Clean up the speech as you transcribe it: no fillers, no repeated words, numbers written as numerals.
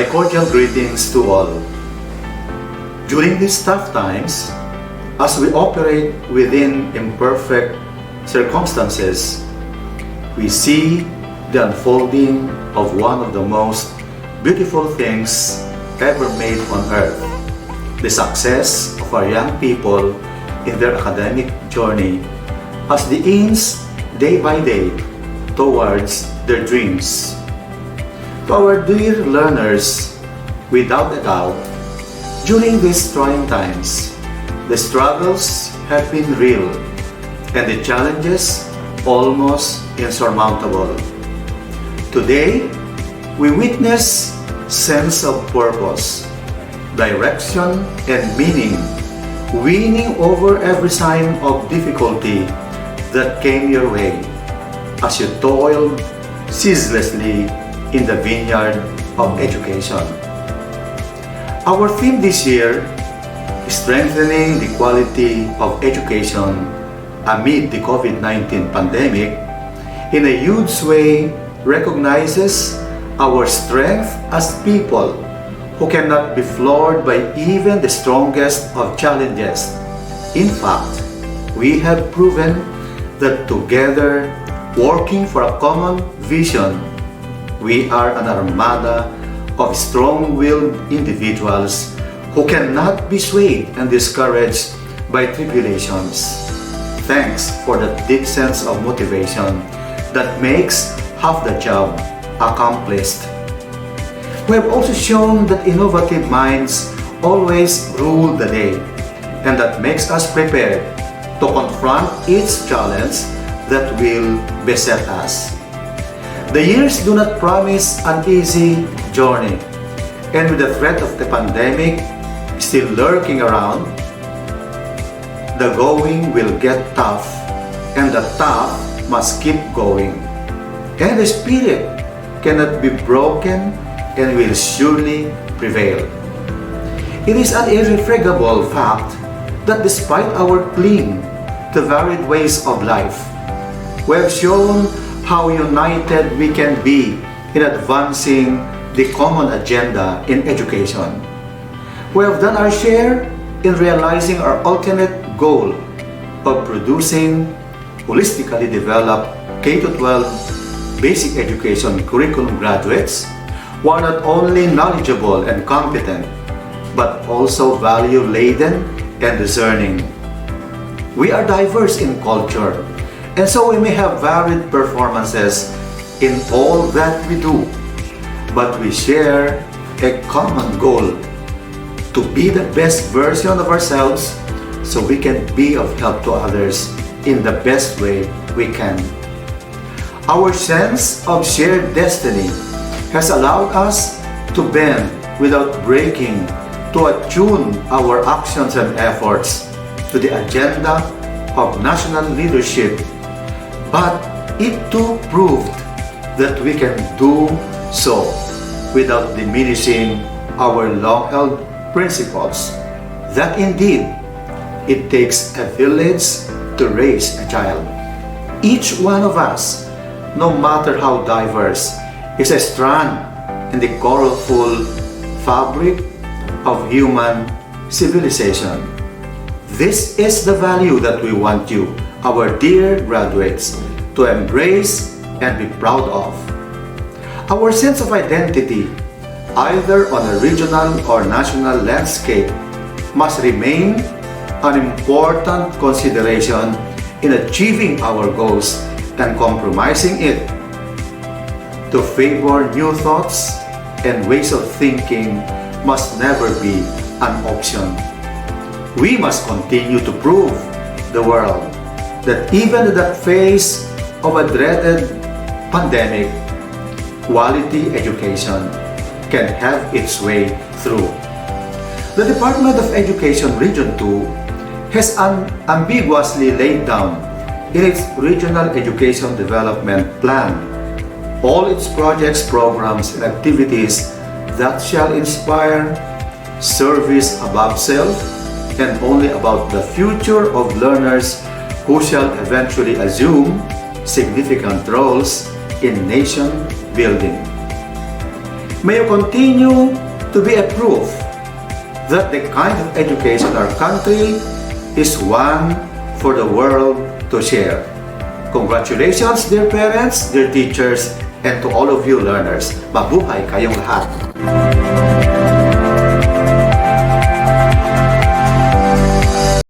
My cordial greetings to all. During these tough times, as we operate within imperfect circumstances, we see the unfolding of one of the most beautiful things ever made on earth, the success of our young people in their academic journey as they inch day by day towards their dreams. To our dear learners, without a doubt, during these trying times, the struggles have been real and the challenges almost insurmountable. Today, we witness sense of purpose, direction, and meaning winning over every sign of difficulty that came your way as you toiled ceaselessly in the vineyard of education. Our theme this year, strengthening the quality of education amid the COVID-19 pandemic, in a huge way recognizes our strength as people who cannot be floored by even the strongest of challenges. In fact, we have proven that together, working for a common vision, we are an armada of strong-willed individuals who cannot be swayed and discouraged by tribulations. Thanks for the deep sense of motivation that makes half the job accomplished. We have also shown that innovative minds always rule the day, and that makes us prepared to confront each challenge that will beset us. The years do not promise an easy journey, and with the threat of the pandemic still lurking around, the going will get tough, and the tough must keep going. And the spirit cannot be broken and will surely prevail. It is an irrefragable fact that despite our cling to varied ways of life, we have shown how united we can be in advancing the common agenda in education. We have done our share in realizing our ultimate goal of producing holistically developed K-12 basic education curriculum graduates who are not only knowledgeable and competent, but also value-laden and discerning. We are diverse in culture, and so we may have varied performances in all that we do, but we share a common goal to be the best version of ourselves so we can be of help to others in the best way we can. Our sense of shared destiny has allowed us to bend without breaking, to attune our actions and efforts to the agenda of national leadership. But it too proved that we can do so without diminishing our long-held principles, that indeed it takes a village to raise a child. Each one of us, no matter how diverse, is a strand in the colorful fabric of human civilization. This is the value that we want you, our dear graduates, to embrace and be proud of. Our sense of identity, either on a regional or national landscape, must remain an important consideration in achieving our goals and compromising it to favor new thoughts and ways of thinking must never be an option. We must continue to prove the world that even in the face of a dreaded pandemic, quality education can have its way through. The Department of Education Region 2 has unambiguously laid down in its Regional Education Development Plan all its projects, programs, and activities that shall inspire service above self and only about the future of learners who shall eventually assume significant roles in nation building. May you continue to be a proof that the kind of education our country is one for the world to share. Congratulations, dear parents, dear teachers, and to all of you learners. Mabuhay kayong lahat!